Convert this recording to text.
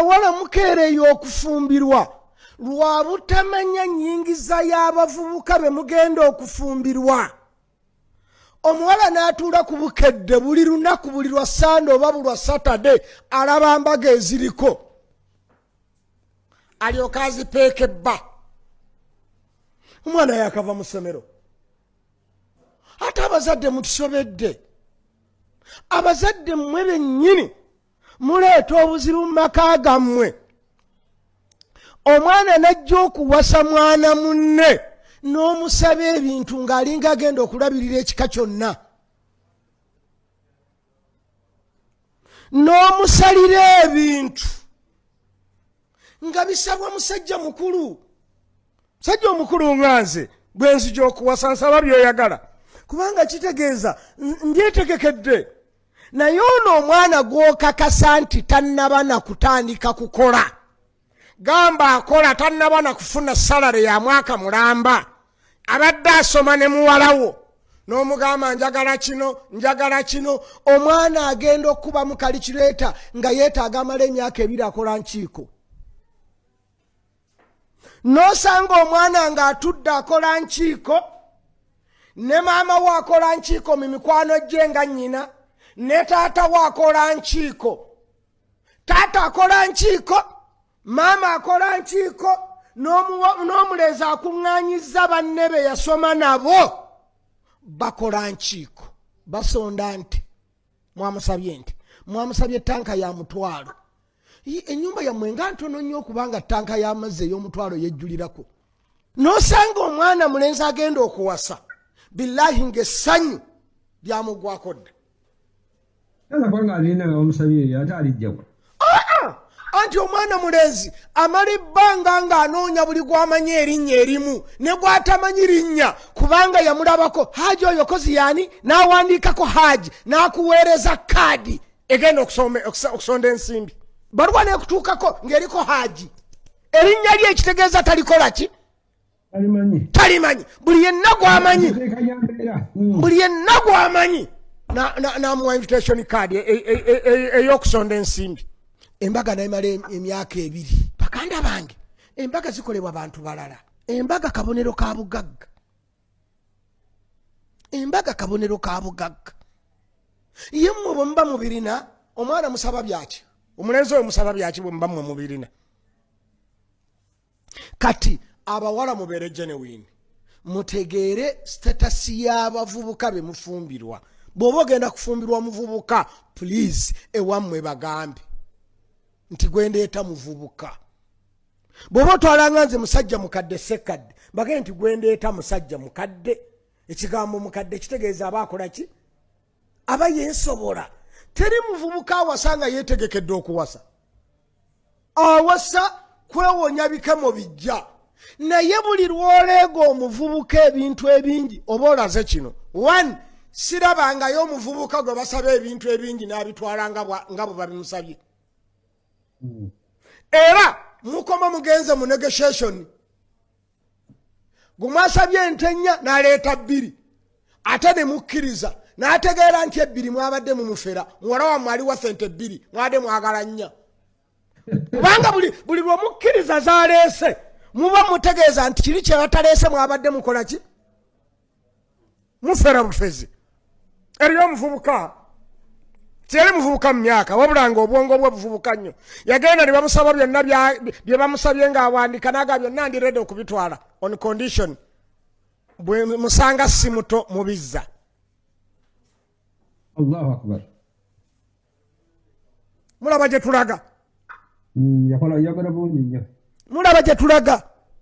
abawala mukeereyo okufumbirwa lwa butamanya nnyingiza y'abavubuka be mugenda okufumbirwa. Omuwala n'atuula ku bukedde buli lunaku, buli lwa Sande oba bulwa Satade, alaba mbaga eziriko, alyoka azipeeka ebba. Omwana yakava mu ssomero. Ate abazadde mutusobedde. Abazadde mmwe bennyini muleeta obuzibu mu maka gammwe. Omwana najja okuwasa mwana munne n'omusaba ebintu ng'alinga agenda okulabirira ekika kyonna, n'omusalira ebintu nga bisabwa musajja mukulu. Musajja omukulu nga nze bwe nzija okuwasa nsaba by'oyagala, kubanga kitegeeza ndyetegekedde. Naye ono omwana gw'okakasa nti tannaba na kutandika kukola, gamba akola tannaba na kufuna salary ya mwaka mulamba, abadde asoma ne muwalawo, n'omugamba njagala kino njagala kino, omwana agenda okuba mu kalikireeta nga yeetaaga amala emyaka 2 akola nkiiko. N'osanga omwana ng'atudde akola nkiiko, ne maama we akola nkiiko mu mikwano gye nga nnyina, ne taata we akola nkiiko. Taata akola nkiiko, maama akola nkiiko, n'omulenzi akuŋŋaanyizza banne be yasoma nabo bakola nkiiko. Basonda nti mwamusabye nti mwamusabye tanka ya mutwalo. Ennyumba yammwe nga ntono nnyo okubanga tanka y'amazzi ey'omutwalo yejjulirako. N'osanga omwana mulenzi agenda okuwasa, billahi ng'essanyu lyamugwako dda. Anti omwana mulenzi amala ebbanga ng'anoonya buli gw'amanyi erinnya erimu ne gw'atamanyi linnya, kubanga yamulabako Haji oyo kozi yaani, n'awandiikako Haji n'akuweereza kaadi egenda okusonda ensimbi. Baluwa n'ekutuukako ng'eriko Haji, erinnya lye ekitegeeza talikola ki? Talimanyi. Buli yenna gw'amanyi, buli yenna gw'amanyi n'amuwa invitation card ey'okusonda ensimbi. Embaga naimala emyaka 2. Bakanda bange, embaga zikolebwa bantu balala. Embaga kabonero ka bugagga. Embaga kabonero ka bugagga. Yemmwe bwe muba mubirina, omwana musaba byaki? Omulenzi oyo musaba byaki bwe muba mmwe mubirina? Kati abawala mubeere genuine, mutegeere status y'abavubuka be mufumbirwa. Bw'oba ogenda kufumbirwa muvubuka, please ewammwe bagambe nti gwendeeta muvubuka. Bw'oba otwalanga nze musajja mukadde sekadde, bagende nti gwendeeta musajja mukadde. Ekigambo mukadde kitegeeza aba akola ki? Aba yensobola. Teri muvubuka awasanga yeetegekedde okuwasa. Awasa kwewonya bikemo bijja. Naye buli lw'oleega omuvubuka ebintu ebingi oba olaze kino. 1, sirabangayo omuvubuka gwe basaba ebintu ebingi n'abitwala nga bwe babimusabye. Era mukoma mugenze mu negotiation, gumwasabye entennya n'aleeta 2, ate ne mukkiriza n'ategeera nti 2 mwabadde mumufera, muwala wammwe ali wa sente 2 mwabadde mwagala 4. Kubanga buli lwe mukkiriza zaleese muba mutegeeza nti kiri kye bataleese mwabadde mukola ki? Mufera bufezi. Eriyo omuvubuka Tieri muvubuka mu myaka, wabula nga obwongo bwe buvubuka nnyo. Yagenda ne bamusaba byonna bye bamusabye ng'awandiika n'aga byonna ndi ready okubitwala on condition bwe musanga si muto mubizza. Allahu akbar. Mulaba gye tulaga. Yakola bulungi nnyo. Mulaba gye tulaga.